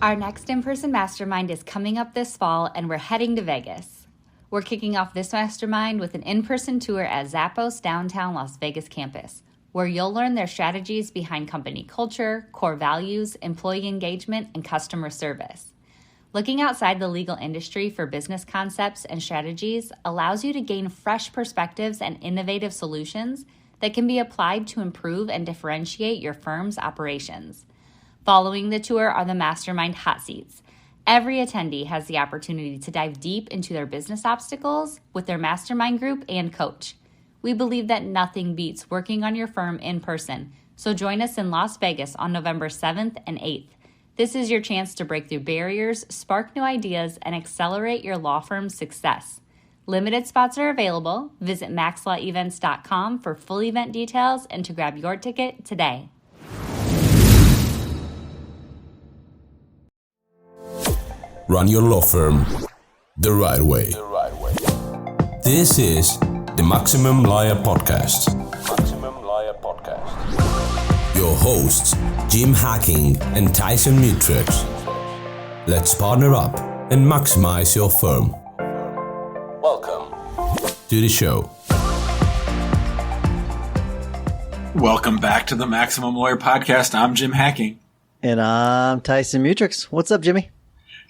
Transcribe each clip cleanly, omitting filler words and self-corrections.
Our next in-person mastermind is coming up this fall, and we're heading to Vegas. We're kicking off this mastermind with an in-person tour at Zappos downtown Las Vegas campus, where you'll learn their strategies behind company culture, core values, employee engagement, and customer service. Looking outside the legal industry for business concepts and strategies allows you to gain fresh perspectives and innovative solutions that can be applied to improve and differentiate your firm's operations. Following the tour are the mastermind hot seats. Every attendee has the opportunity to dive deep into their business obstacles with their mastermind group and coach. We believe that nothing beats working on your firm in person, so join us in Las Vegas on November 7th and 8th. This is your chance to break through barriers, spark new ideas, and accelerate your law firm's success. Limited spots are available. Visit maxlawevents.com for full event details and to grab your ticket today. Run your law firm the right way. This is the Maximum Lawyer Podcast. Your hosts, Jim Hacking and Tyson Mutrux. Let's partner up and maximize your firm. Welcome to the show. Welcome back to the Maximum Lawyer Podcast. I'm Jim Hacking. And I'm Tyson Mutrux. What's up, Jimmy?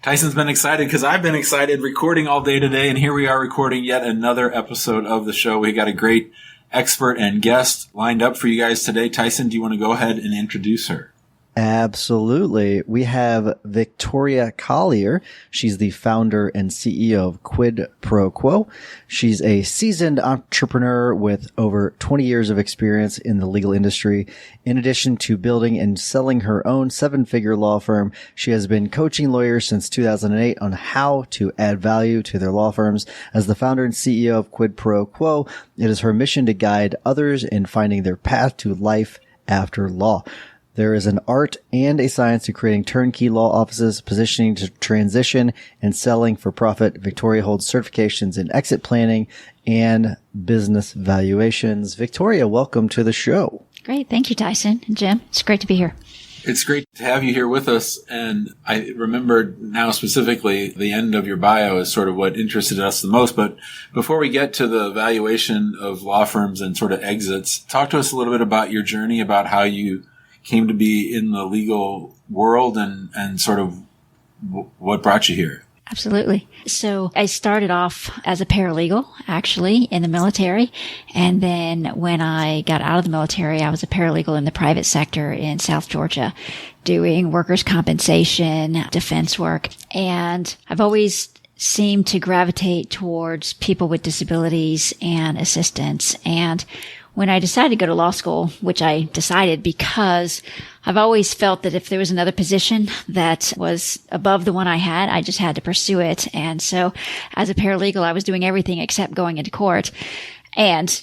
Tyson's been excited because I've been excited recording all day today, and here we are recording yet another episode of the show. We got a great expert and guest lined up for you guys today. Tyson, do you want to go ahead and introduce her? Absolutely. We have Victoria Collier. She's the founder and CEO of Quid Pro Quo. She's a seasoned entrepreneur with over 20 years of experience in the legal industry. In addition to building and selling her own seven-figure law firm, she has been coaching lawyers since 2008 on how to add value to their law firms. As the founder and CEO of Quid Pro Quo, it is her mission to guide others in finding their path to life after law. There is an art and a science to creating turnkey law offices, positioning to transition, and selling for profit. Victoria holds certifications in exit planning and business valuations. Victoria, welcome to the show. Great. Thank you, Tyson and Jim. It's great to be here. It's great to have you here with us. And I remember now specifically the end of your bio is sort of what interested us the most. But before we get to the valuation of law firms and sort of exits, talk to us a little bit about your journey, about how you came to be in the legal world and sort of what brought you here. Absolutely. So I started off as a paralegal, actually, in the military. And then when I got out of the military, I was a paralegal in the private sector in South Georgia, doing workers' compensation, defense work. And I've always seemed to gravitate towards people with disabilities and assistance. And when I decided to go to law school, which I decided because I've always felt that if there was another position that was above the one I had, I just had to pursue it. And so as a paralegal, I was doing everything except going into court and,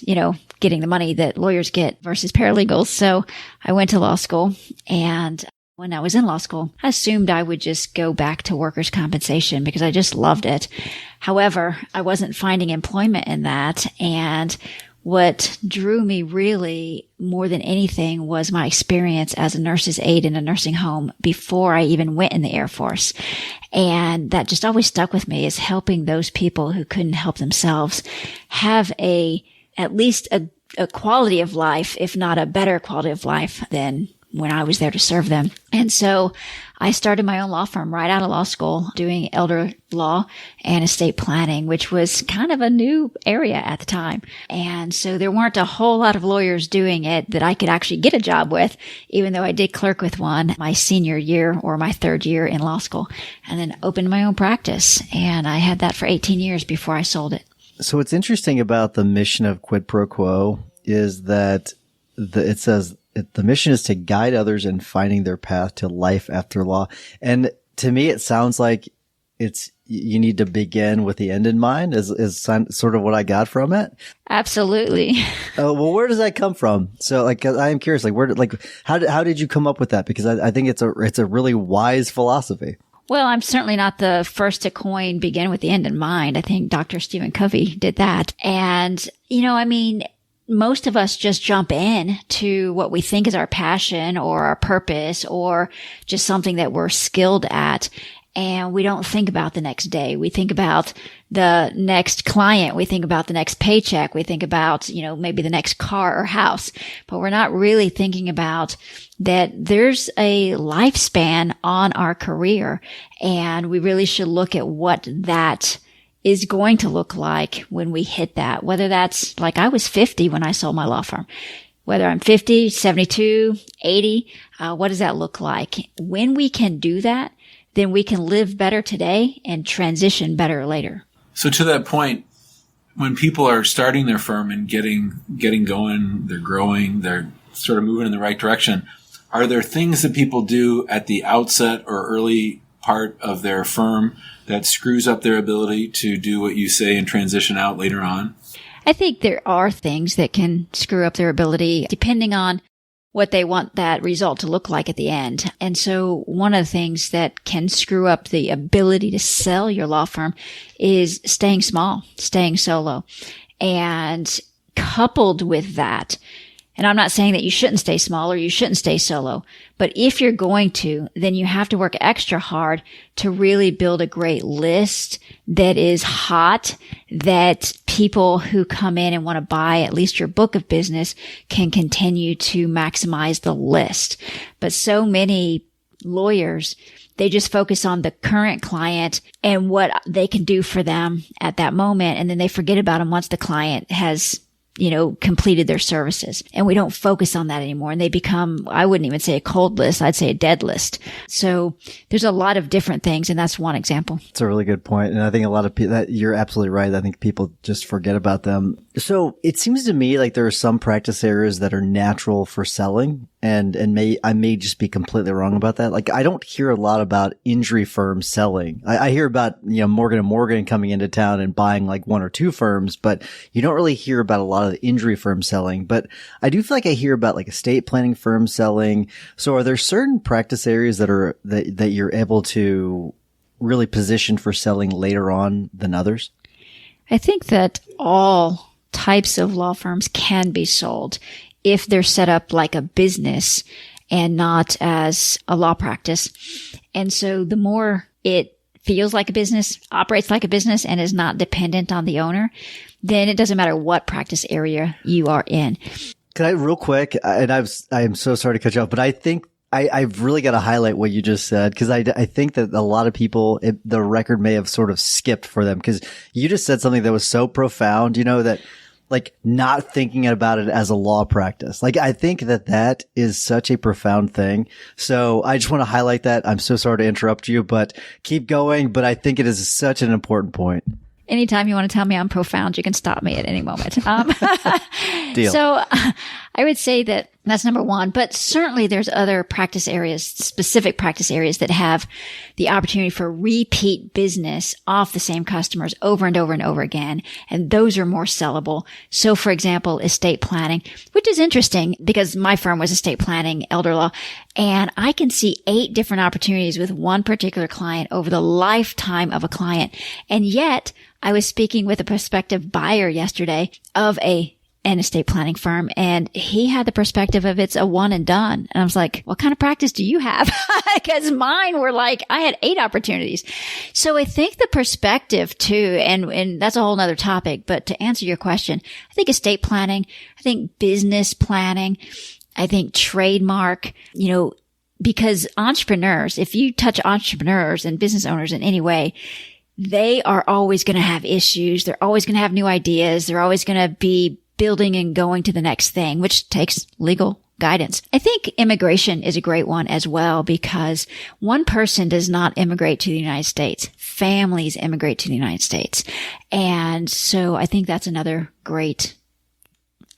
getting the money that lawyers get versus paralegals. So I went to law school, and when I was in law school, I assumed I would just go back to workers' compensation because I just loved it. However, I wasn't finding employment in that, and what drew me really more than anything was my experience as a nurse's aide in a nursing home before I even went in the Air Force. And that just always stuck with me, is helping those people who couldn't help themselves have at least a quality of life, if not a better quality of life than when I was there to serve them. And so I started my own law firm right out of law school, doing elder law and estate planning, which was kind of a new area at the time. And so there weren't a whole lot of lawyers doing it that I could actually get a job with, even though I did clerk with one my senior year or my third year in law school, and then opened my own practice. And I had that for 18 years before I sold it. So what's interesting about the mission of Quid Pro Quo is that it says the mission is to guide others in finding their path to life after law. And to me, it sounds like you need to begin with the end in mind is sort of what I got from it. Absolutely. Well, where does that come from? So I am curious, how did you come up with that? Because I think it's a really wise philosophy. Well, I'm certainly not the first to coin begin with the end in mind. I think Dr. Stephen Covey did that. And, most of us just jump in to what we think is our passion or our purpose or just something that we're skilled at. And we don't think about the next day. We think about the next client. We think about the next paycheck. We think about, maybe the next car or house, but we're not really thinking about that there's a lifespan on our career. And we really should look at what that is going to look like when we hit that, whether that's like I was 50 when I sold my law firm, whether I'm 50, 72, 80, what does that look like? When we can do that, then we can live better today and transition better later. So to that point, when people are starting their firm and getting going, they're growing, they're sort of moving in the right direction, are there things that people do at the outset or early part of their firm that screws up their ability to do what you say and transition out later on? I think there are things that can screw up their ability depending on what they want that result to look like at the end. And so one of the things that can screw up the ability to sell your law firm is staying small, staying solo. And coupled with that, and I'm not saying that you shouldn't stay small or you shouldn't stay solo, but if you're going to, then you have to work extra hard to really build a great list that is hot, that people who come in and want to buy at least your book of business can continue to maximize the list. But so many lawyers, they just focus on the current client and what they can do for them at that moment. And then they forget about them once the client has completed their services. And we don't focus on that anymore. And they become, I wouldn't even say a cold list. I'd say a dead list. So there's a lot of different things. And that's one example. It's a really good point. And I think a lot of people, that you're absolutely right. I think people just forget about them. So it seems to me like there are some practice areas that are natural for selling. And I may just be completely wrong about that. Like I don't hear a lot about injury firms selling. I hear about, Morgan & Morgan coming into town and buying like one or two firms, but you don't really hear about a lot of the injury firms selling. But I do feel like I hear about like estate planning firms selling. So are there certain practice areas that you're able to really position for selling later on than others? I think that all types of law firms can be sold if they're set up like a business and not as a law practice. And so the more it feels like a business, operates like a business, and is not dependent on the owner, then it doesn't matter what practice area you are in. Can I real quick, and I'm so sorry to cut you off, but I think I've really got to highlight what you just said, because I think that a lot of people, the record may have sort of skipped for them, because you just said something that was so profound, that like not thinking about it as a law practice. Like I think that is such a profound thing. So I just want to highlight that. I'm so sorry to interrupt you, but keep going. But I think it is such an important point. Anytime you want to tell me I'm profound, you can stop me at any moment. Deal. So I would say that that's number one, but certainly there's other practice areas, specific practice areas that have the opportunity for repeat business off the same customers over and over and over again. And those are more sellable. So for example, estate planning, which is interesting because my firm was estate planning, elder law, and I can see 8 different opportunities with one particular client over the lifetime of a client. And yet I was speaking with a prospective buyer yesterday of an estate planning firm, and he had the perspective of it's a one and done. And I was like, what kind of practice do you have? Because mine were like, I had 8 opportunities. So I think the perspective too, and that's a whole nother topic, but to answer your question, I think estate planning, I think business planning, I think trademark, because entrepreneurs, if you touch entrepreneurs and business owners in any way, they are always going to have issues. They're always going to have new ideas. They're always going to be building and going to the next thing, which takes legal guidance. I think immigration is a great one as well, because one person does not immigrate to the United States. Families immigrate to the United States. And so I think that's another great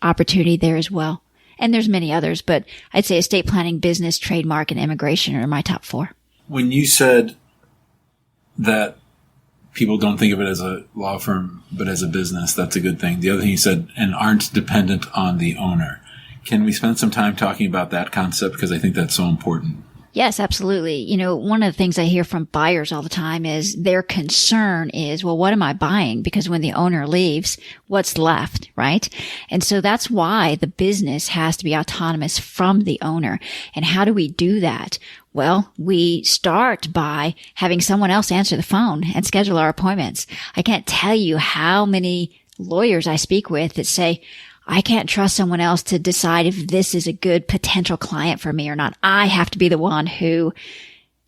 opportunity there as well. And there's many others, but I'd say estate planning, business, trademark, and immigration are my top 4. When you said that people don't think of it as a law firm, but as a business, that's a good thing. The other thing you said, and aren't dependent on the owner. Can we spend some time talking about that concept? Because I think that's so important. Yes, absolutely. One of the things I hear from buyers all the time is their concern is, well, what am I buying? Because when the owner leaves, what's left, right? And so that's why the business has to be autonomous from the owner. And how do we do that? Well, we start by having someone else answer the phone and schedule our appointments. I can't tell you how many lawyers I speak with that say, I can't trust someone else to decide if this is a good potential client for me or not. I have to be the one who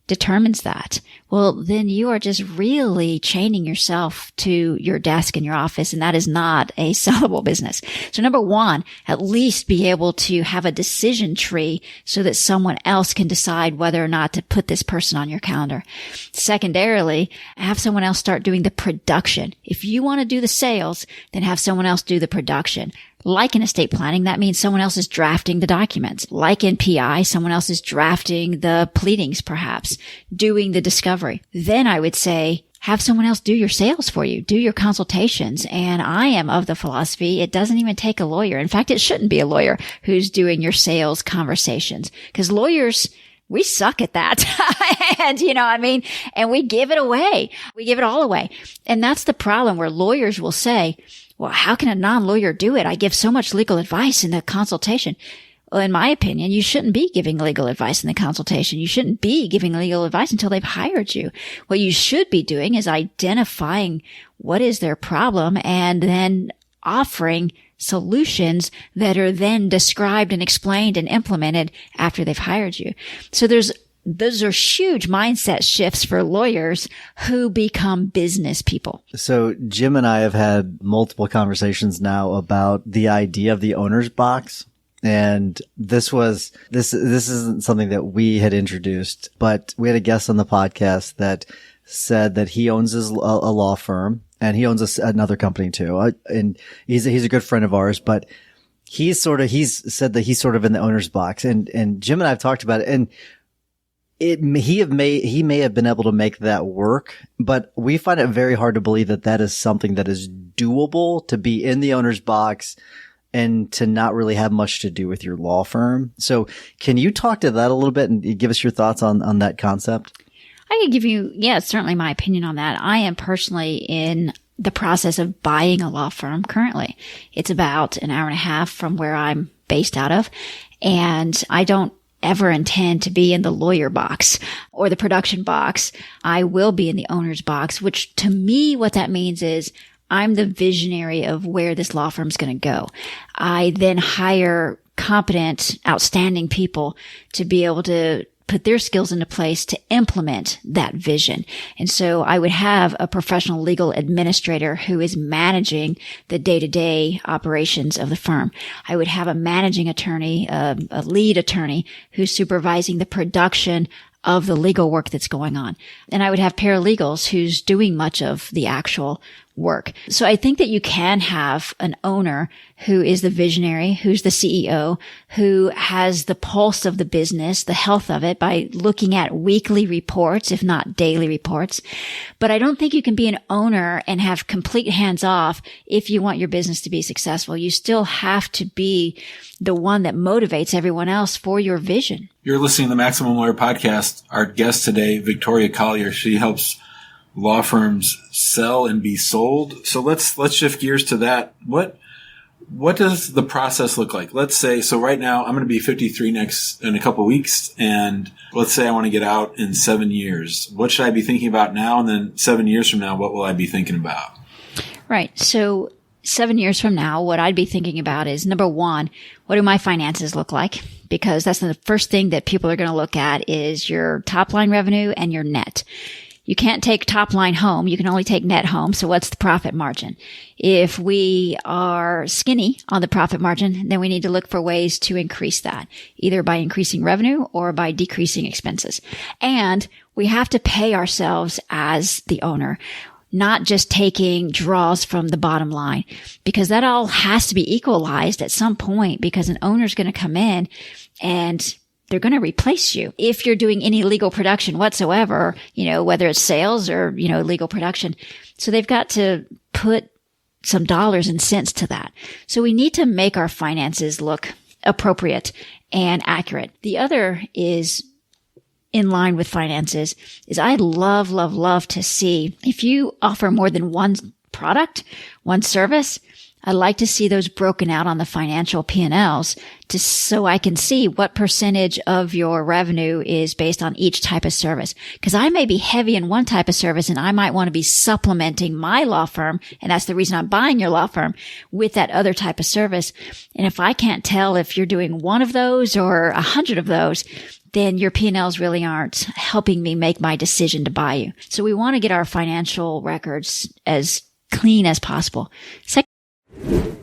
determines that. Well, then you are just really chaining yourself to your desk in your office, and that is not a sellable business. So number one, at least be able to have a decision tree so that someone else can decide whether or not to put this person on your calendar. Secondarily, have someone else start doing the production. If you want to do the sales, then have someone else do the production. Like in estate planning, that means someone else is drafting the documents. Like in PI, someone else is drafting the pleadings, perhaps, doing the discovery. Then I would say, have someone else do your sales for you, do your consultations. And I am of the philosophy, it doesn't even take a lawyer. In fact, it shouldn't be a lawyer who's doing your sales conversations, because lawyers, we suck at that. And and we give it away. We give it all away. And that's the problem, where lawyers will say, well, how can a non-lawyer do it? I give so much legal advice in the consultation. Well, in my opinion, you shouldn't be giving legal advice in the consultation. You shouldn't be giving legal advice until they've hired you. What you should be doing is identifying what is their problem and then offering solutions that are then described and explained and implemented after they've hired you. So those are huge mindset shifts for lawyers who become business people. So Jim and I have had multiple conversations now about the idea of the owner's box. And this isn't something that we had introduced, but we had a guest on the podcast that said that he owns a law firm, and he owns another company too. And he's a good friend of ours, but he's said that he's sort of in the owner's box. And Jim and I have talked about it, and he may have been able to make that work, but we find it very hard to believe that is something that is doable, to be in the owner's box and to not really have much to do with your law firm. So can you talk to that a little bit and give us your thoughts on that concept? I could give you, certainly my opinion on that. I am personally in the process of buying a law firm currently. It's about an hour and a half from where I'm based out of, and I don't ever intend to be in the lawyer box or the production box. I will be in the owner's box, which to me, what that means is I'm the visionary of where this law firm is going to go. I then hire competent, outstanding people to be able to put their skills into place to implement that vision. And so I would have a professional legal administrator who is managing the day-to-day operations of the firm. I would have a managing attorney, a lead attorney who's supervising the production of the legal work that's going on. And I would have paralegals who's doing much of the actual work. So I think that you can have an owner who is the visionary, who's the CEO, who has the pulse of the business, the health of it, by looking at weekly reports, if not daily reports. But I don't think you can be an owner and have complete hands off if you want your business to be successful. You still have to be the one that motivates everyone else for your vision. You're listening to the Maximum Lawyer Podcast. Our guest today, Victoria Collier, she helps law firms sell and be sold. So let's shift gears to that. What does the process look like? Let's say, so right now I'm going to be 53 in a couple of weeks, and let's say I want to get out in 7 years. What should I be thinking about now? And then 7 years from now, what will I be thinking about? Right. So 7 years from now, what I'd be thinking about is, number one, what do my finances look like? Because that's the first thing that people are going to look at is your top line revenue and your net. You can't take top line home. You can only take net home. So what's the profit margin? If we are skinny on the profit margin, then we need to look for ways to increase that, either by increasing revenue or by decreasing expenses. And we have to pay ourselves as the owner, not just taking draws from the bottom line, because that all has to be equalized at some point, because an owner's going to come in and they're going to replace you if you're doing any legal production whatsoever, whether it's sales or, legal production. So they've got to put some dollars and cents to that. So we need to make our finances look appropriate and accurate. The other is in line with finances is I love, love, love to see if you offer more than one product, one service, I like to see those broken out on the financial P&Ls so I can see what percentage of your revenue is based on each type of service. Because I may be heavy in one type of service and I might want to be supplementing my law firm, and that's the reason I'm buying your law firm, with that other type of service. And if I can't tell if you're doing one of those or 100 of those, then your P&Ls really aren't helping me make my decision to buy you. So we want to get our financial records as clean as possible.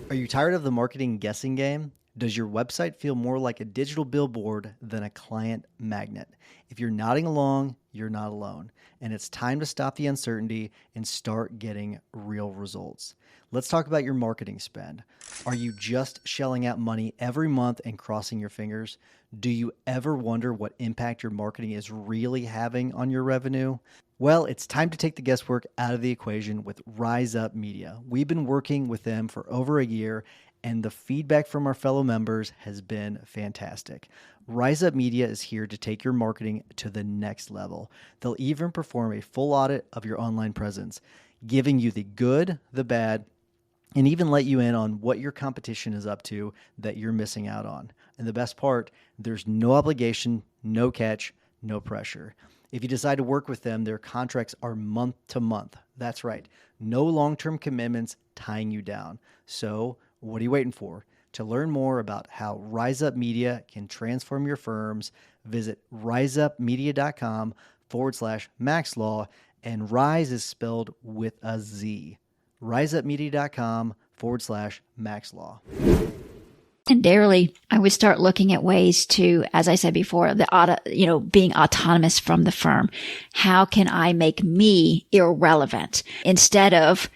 Are you tired of the marketing guessing game? Does your website feel more like a digital billboard than a client magnet? If you're nodding along, you're not alone. And it's time to stop the uncertainty and start getting real results. Let's talk about your marketing spend. Are you just shelling out money every month and crossing your fingers? Do you ever wonder what impact your marketing is really having on your revenue? Well, it's time to take the guesswork out of the equation with Rise Up Media. We've been working with them for over a year, and the feedback from our fellow members has been fantastic. Rise Up Media is here to take your marketing to the next level. They'll even perform a full audit of your online presence, giving you the good, the bad, and even let you in on what your competition is up to that you're missing out on. And the best part, there's no obligation, no catch, no pressure. If you decide to work with them, their contracts are month to month. That's right. No long-term commitments tying you down. So what are you waiting for? To learn more about how Rise Up Media can transform your firms, visit riseupmedia.com/maxlaw, and Rise is spelled with a Z. riseupmedia.com/maxlaw. Secondarily, I would start looking at ways to, as I said before, being autonomous from the firm. How can I make me irrelevant instead of,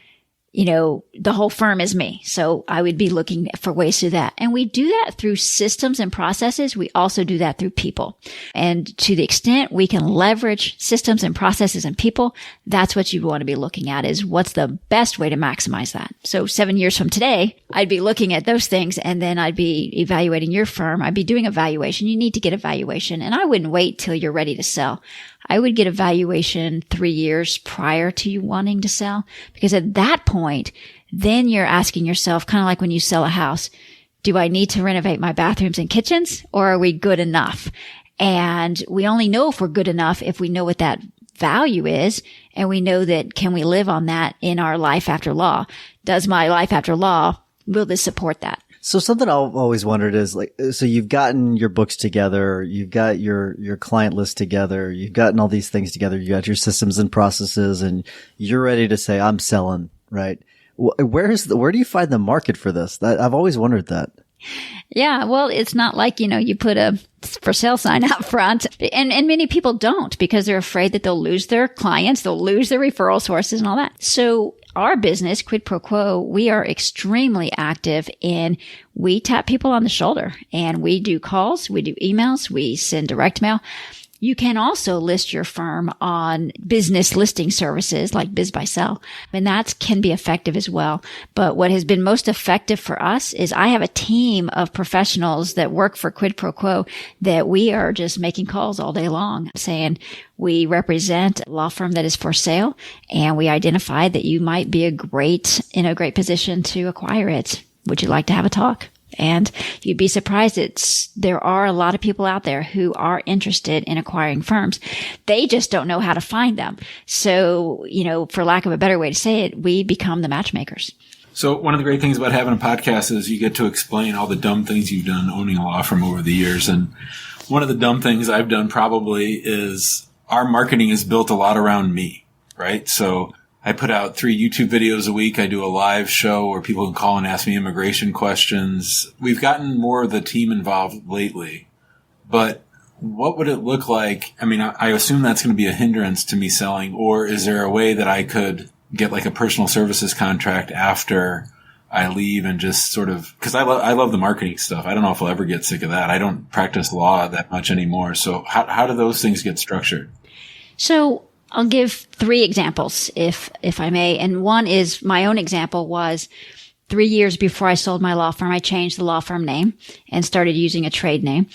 the whole firm is me? So I would be looking for ways to do that. And we do that through systems and processes. We also do that through people. And to the extent we can leverage systems and processes and people, that's what you want to be looking at, is what's the best way to maximize that. So 7 years from today, I'd be looking at those things, and then I'd be evaluating your firm. I'd be doing a valuation. You need to get a valuation. And I wouldn't wait till you're ready to sell. I would get a valuation 3 years prior to you wanting to sell, because at that point, then you're asking yourself, kind of like when you sell a house, do I need to renovate my bathrooms and kitchens, or are we good enough? And we only know if we're good enough if we know what that value is, and we know that, can we live on that in our life after law? Does my life after law, will this support that? So something I've always wondered is, like, so you've gotten your books together, you've got your client list together, you've gotten all these things together, you got your systems and processes, and you're ready to say, I'm selling, right? Where do you find the market for this? I've always wondered that. Yeah, well, it's not like, you put a for sale sign out front, and many people don't, because they're afraid that they'll lose their clients, they'll lose their referral sources and all that. So our business, Quid Pro Quo, we are extremely active we tap people on the shoulder, and we do calls, we do emails, we send direct mail. You can also list your firm on business listing services like Biz by Sell, and that can be effective as well. But what has been most effective for us is I have a team of professionals that work for Quid Pro Quo that we are just making calls all day long saying, we represent a law firm that is for sale, and we identified that you might be in a great position to acquire it. Would you like to have a talk? And you'd be surprised, there are a lot of people out there who are interested in acquiring firms. They just don't know how to find them. So, for lack of a better way to say it, we become the matchmakers. So one of the great things about having a podcast is you get to explain all the dumb things you've done owning a law firm over the years. And one of the dumb things I've done probably is our marketing is built a lot around me, right? So I put out 3 YouTube videos a week. I do a live show where people can call and ask me immigration questions. We've gotten more of the team involved lately, but what would it look like? I mean, I assume that's going to be a hindrance to me selling, or is there a way that I could get like a personal services contract after I leave and just sort of, because I love the marketing stuff. I don't know if I'll ever get sick of that. I don't practice law that much anymore. So how do those things get structured? So I'll give 3 examples, if I may. And one is, my own example was 3 years before I sold my law firm, I changed the law firm name and started using a trade name.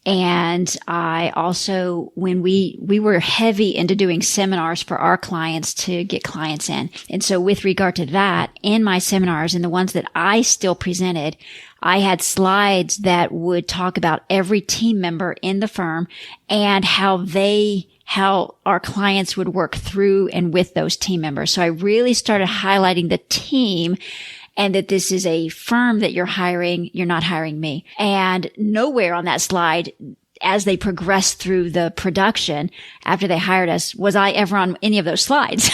And I also, when we were heavy into doing seminars for our clients to get clients in. And so with regard to that, in my seminars and the ones that I still presented, I had slides that would talk about every team member in the firm and how our clients would work through and with those team members. So I really started highlighting the team and that this is a firm that you're hiring. You're not hiring me. And nowhere on that slide, as they progressed through the production after they hired us, was I ever on any of those slides,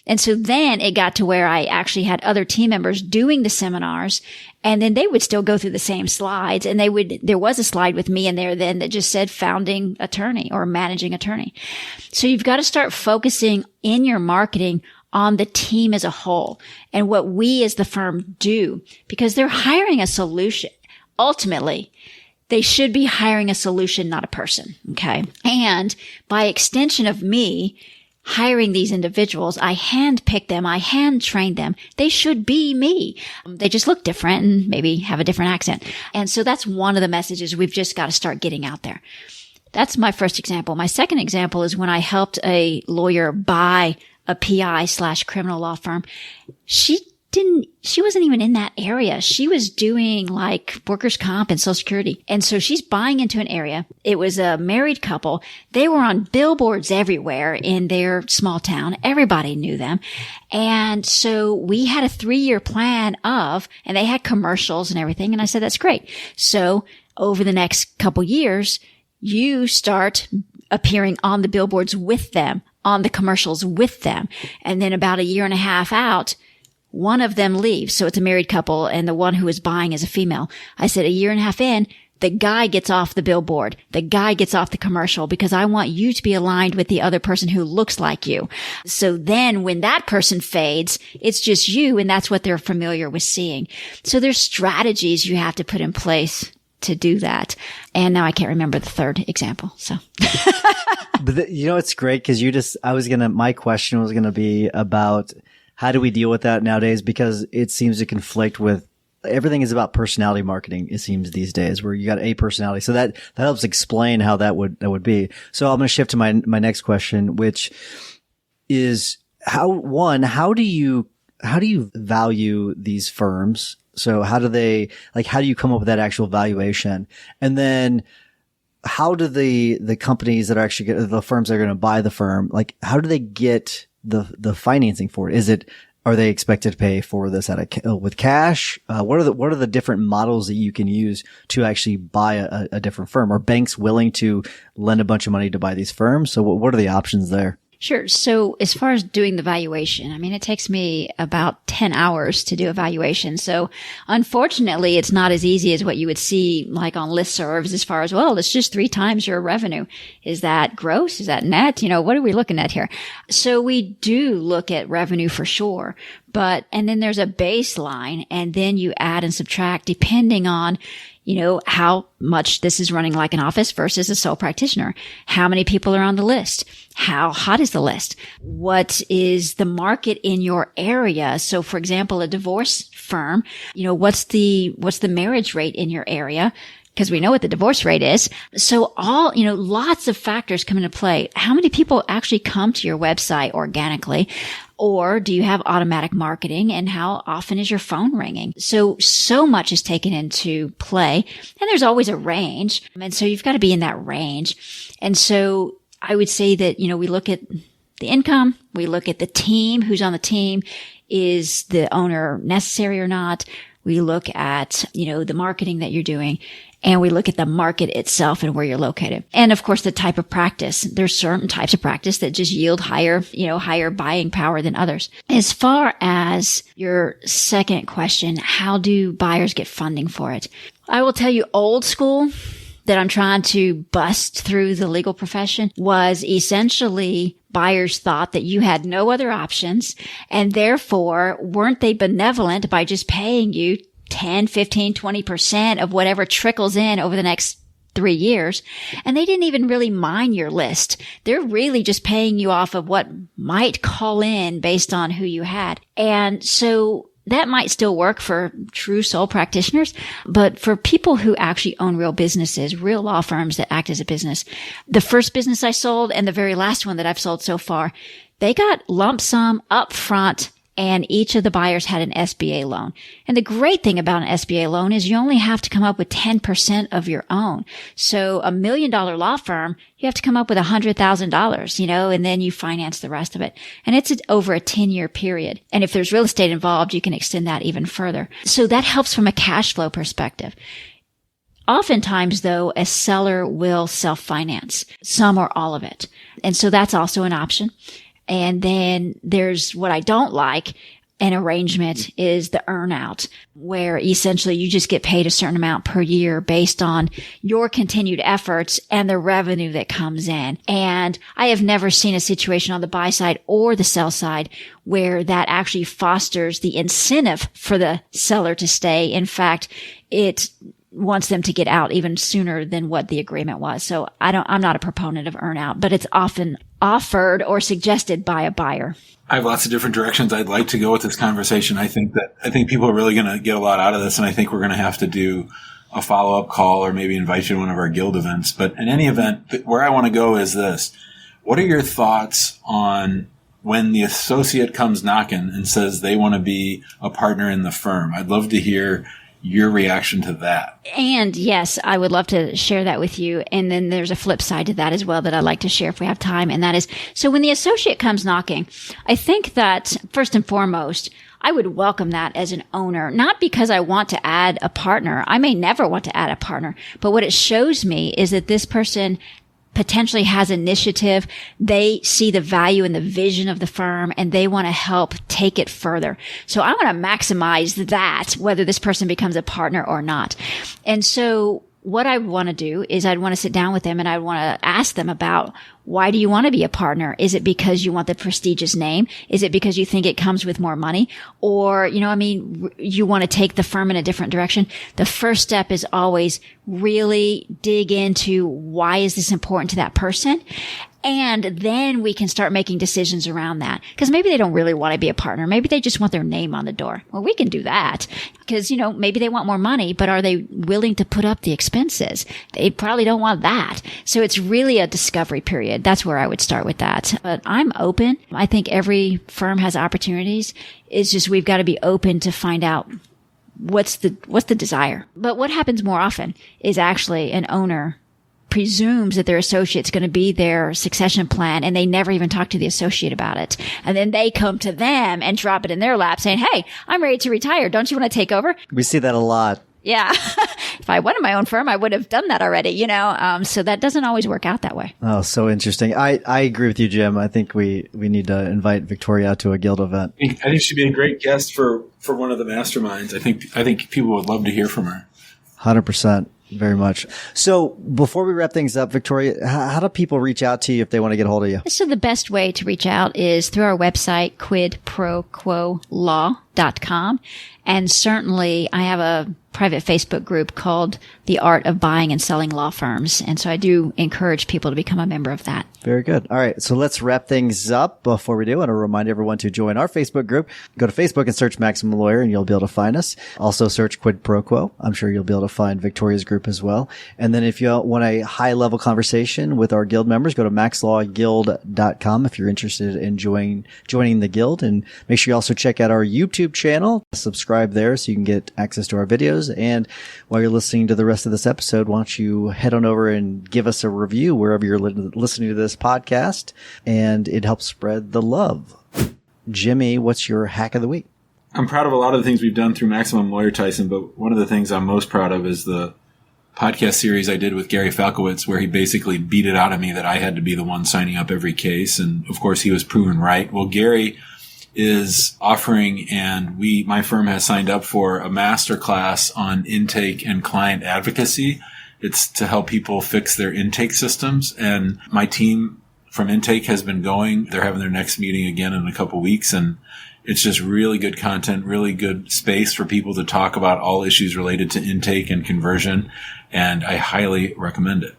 And so then it got to where I actually had other team members doing the seminars, and then they would still go through the same slides. And there was a slide with me in there then that just said founding attorney or managing attorney. So you've got to start focusing in your marketing on the team as a whole and what we as the firm do, because they're hiring a solution. Ultimately, they should be hiring a solution, not a person. Okay. And by extension of me hiring these individuals, I handpick them, I hand train them. They should be me. They just look different and maybe have a different accent. And so that's one of the messages we've just got to start getting out there. That's my first example. My second example is when I helped a lawyer buy a PI/criminal law firm. She wasn't even in that area. She was doing like workers' comp and Social Security. And so she's buying into an area. It was a married couple. They were on billboards everywhere in their small town. Everybody knew them. And so we had a 3-year plan and they had commercials and everything. And I said, that's great. So over the next couple years, you start appearing on the billboards with them, on the commercials with them. And then about a year and a half out, one of them leaves. So it's a married couple and the one who is buying is a female. I said a year and a half in, the guy gets off the billboard. The guy gets off the commercial because I want you to be aligned with the other person who looks like you. So then when that person fades, it's just you, and that's what they're familiar with seeing. So there's strategies you have to put in place to do that. And now I can't remember the third example. So, but it's great because my question was going to be about how do we deal with that nowadays? Because it seems to conflict with everything is about personality marketing. It seems these days where you got a personality. So that helps explain how that would be. So I'm going to shift to my next question, which is how do you value these firms? So how do you come up with that actual valuation? And then how do the companies that are actually the firms that are going to buy the firm, how do they get the financing for it? Are they expected to pay for this with cash? What are the different models that you can use to actually buy a different firm? Are banks willing to lend a bunch of money to buy these firms? So what are the options there? Sure. So as far as doing the valuation, it takes me about 10 hours to do a valuation. So unfortunately, it's not as easy as what you would see like on listservs as far as, well, it's just 3 times your revenue. Is that gross? Is that net? What are we looking at here? So we do look at revenue for sure. And then there's a baseline, and then you add and subtract depending on, how much this is running like an office versus a sole practitioner. How many people are on the list? How hot is the list? What is the market in your area? So for example, a divorce firm, what's the marriage rate in your area? Because we know what the divorce rate is. So lots of factors come into play. How many people actually come to your website organically? Or do you have automatic marketing, and how often is your phone ringing? So much is taken into play, and there's always a range. And so you've got to be in that range. And so I would say that, we look at the income, we look at the team, who's on the team, is the owner necessary or not? We look at, the marketing that you're doing, and we look at the market itself and where you're located. And of course, the type of practice. There's certain types of practice that just yield higher buying power than others. As far as your second question, how do buyers get funding for it? I will tell you old school that I'm trying to bust through the legal profession was essentially buyers thought that you had no other options, and therefore weren't they benevolent by just paying you 10, 15, 20% of whatever trickles in over the next 3 years. And they didn't even really mine your list. They're really just paying you off of what might call in based on who you had. And so that might still work for true sole practitioners, but for people who actually own real businesses, real law firms that act as a business, the first business I sold and the very last one that I've sold so far, they got lump sum up front, and each of the buyers had an SBA loan. And the great thing about an SBA loan is you only have to come up with 10% of your own. So $1 million law firm, you have to come up with $100,000, and then you finance the rest of it. And it's over a 10-year period. And if there's real estate involved, you can extend that even further. So that helps from a cash flow perspective. Oftentimes, though, a seller will self-finance some or all of it. And so that's also an option. And then there's what I don't like, an arrangement is the earnout, where essentially you just get paid a certain amount per year based on your continued efforts and the revenue that comes in. And I have never seen a situation on the buy side or the sell side where that actually fosters the incentive for the seller to stay. In fact, it wants them to get out even sooner than what the agreement was. So I'm not a proponent of earnout, but it's often offered or suggested by a buyer. I have lots of different directions I'd like to go with this conversation. I think people are really going to get a lot out of this, and I think we're going to have to do a follow-up call or maybe invite you to one of our guild events. But in any event, where I want to go is this. What are your thoughts on when the associate comes knocking and says they want to be a partner in the firm? I'd love to hear your reaction to that. And yes, I would love to share that with you. And then there's a flip side to that as well that I'd like to share if we have time. And that is, so when the associate comes knocking, I think that first and foremost, I would welcome that as an owner, not because I want to add a partner. I may never want to add a partner, but what it shows me is that this person potentially has initiative. They see the value and the vision of the firm, and they want to help take it further. So I want to maximize that, whether this person becomes a partner or not. And so what I want to do is I'd want to sit down with them and I'd want to ask them about, why do you want to be a partner? Is it because you want the prestigious name? Is it because you think it comes with more money? Or, you want to take the firm in a different direction? The first step is always really dig into, why is this important to that person? And then we can start making decisions around that. Because maybe they don't really want to be a partner. Maybe they just want their name on the door. Well, we can do that. Because, maybe they want more money, but are they willing to put up the expenses? They probably don't want that. So it's really a discovery period. That's where I would start with that. But I'm open. I think every firm has opportunities. It's just we've got to be open to find out what's the desire. But what happens more often is actually an owner presumes that their associate's going to be their succession plan, and they never even talk to the associate about it. And then they come to them and drop it in their lap saying, hey, I'm ready to retire. Don't you want to take over? We see that a lot. Yeah. If I wanted my own firm, I would have done that already, so that doesn't always work out that way. Oh, so interesting. I agree with you, Jim. I think we need to invite Victoria out to a guild event. I think she'd be a great guest for one of the masterminds. I think people would love to hear from her. 100%. Very much. So before we wrap things up, Victoria, how do people reach out to you if they want to get a hold of you? So the best way to reach out is through our website, quidproquolaw.com. And certainly I have a private Facebook group called The Art of Buying and Selling Law Firms. And so I do encourage people to become a member of that. Very good. All right. So let's wrap things up. Before we do, I want to remind everyone to join our Facebook group. Go to Facebook and search Maximum Lawyer and you'll be able to find us. Also search Quid Pro Quo. I'm sure you'll be able to find Victoria's group as well. And then if you want a high level conversation with our guild members, go to maxlawguild.com if you're interested in joining the guild. And make sure you also check out our YouTube channel. Subscribe there so you can get access to our videos. And while you're listening to the rest of this episode, why don't you head on over and give us a review wherever you're listening to this podcast, and it helps spread the love. Jimmy, what's your hack of the week? I'm proud of a lot of the things we've done through Maximum Lawyer, Tyson, but one of the things I'm most proud of is the podcast series I did with Gary Falkowitz, where he basically beat it out of me that I had to be the one signing up every case. And of course, he was proven right. Well, Gary is offering, and my firm has signed up for a master class on intake and client advocacy. It's to help people fix their intake systems. And my team from intake has been going. They're having their next meeting again in a couple weeks. And it's just really good content, really good space for people to talk about all issues related to intake and conversion. And I highly recommend it.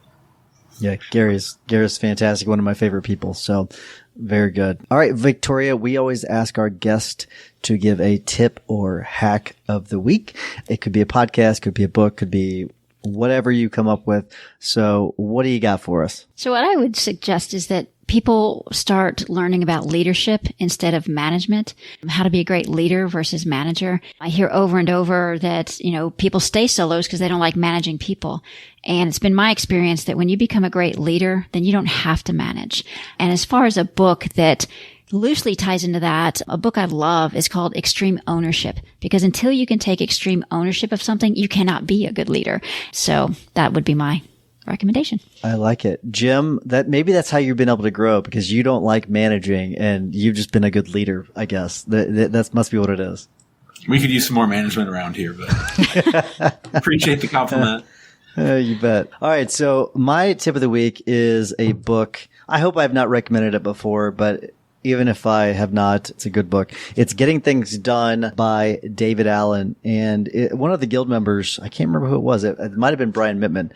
Yeah, Gary's fantastic. One of my favorite people. So Very good. All right, Victoria, we always ask our guest to give a tip or hack of the week. It could be a podcast, could be a book, could be whatever you come up with. So what do you got for us? So what I would suggest is that people start learning about leadership instead of management, how to be a great leader versus manager. I hear over and over that, people stay solos because they don't like managing people. And it's been my experience that when you become a great leader, then you don't have to manage. And as far as a book that loosely ties into that, a book I love is called Extreme Ownership, because until you can take extreme ownership of something, you cannot be a good leader. So that would be my recommendation. I like it. Jim, maybe that's how you've been able to grow, because you don't like managing and you've just been a good leader, I guess. That must be what it is. We could use some more management around here, but appreciate the compliment. You bet. All right. So my tip of the week is a book. I hope I've not recommended it before, but even if I have not, it's a good book. It's Getting Things Done by David Allen. And one of the guild members, I can't remember who it was. It might have been Brian Mittman,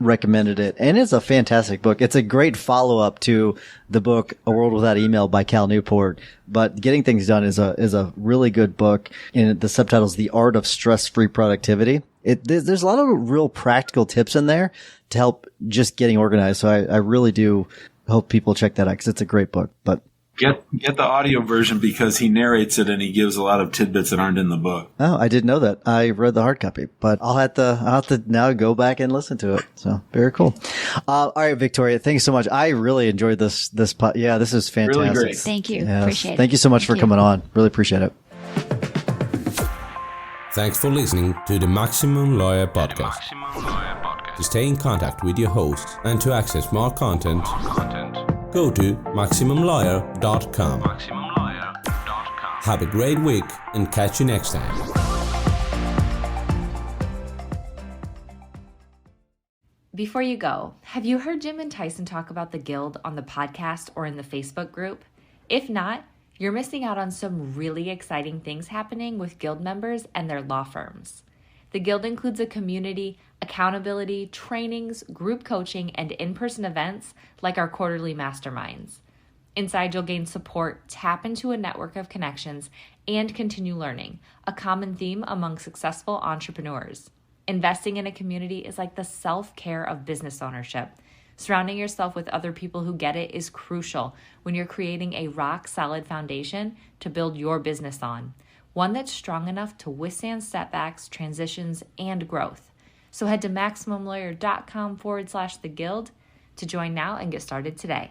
recommended it. And it's a fantastic book. It's a great follow-up to the book A World Without Email by Cal Newport. But Getting Things Done is a really good book. And the subtitle is The Art of Stress-Free Productivity. There's a lot of real practical tips in there to help just getting organized. So I really do hope people check that out, because it's a great book. But get the audio version, because he narrates it and he gives a lot of tidbits that aren't in the book. Oh, I didn't know that. I read the hard copy, but I'll have to now go back and listen to it. So very cool. All right, Victoria, thank you so much. I really enjoyed this. Yeah, this is fantastic. Really great. Thank you. Yes. Appreciate it. Thank you so much for coming on. Really appreciate it. Thanks for listening to the Maximum Lawyer Podcast. To stay in contact with your host and to access more content, go to MaximumLawyer.com. Have a great week and catch you next time. Before you go, have you heard Jim and Tyson talk about the Guild on the podcast or in the Facebook group? If not, you're missing out on some really exciting things happening with Guild members and their law firms. The Guild includes a community, accountability, trainings, group coaching, and in-person events like our quarterly masterminds. Inside, you'll gain support, tap into a network of connections, and continue learning, a common theme among successful entrepreneurs. Investing in a community is like the self-care of business ownership. Surrounding yourself with other people who get it is crucial when you're creating a rock-solid foundation to build your business on, one that's strong enough to withstand setbacks, transitions, and growth. So head to MaximumLawyer.com/the Guild to join now and get started today.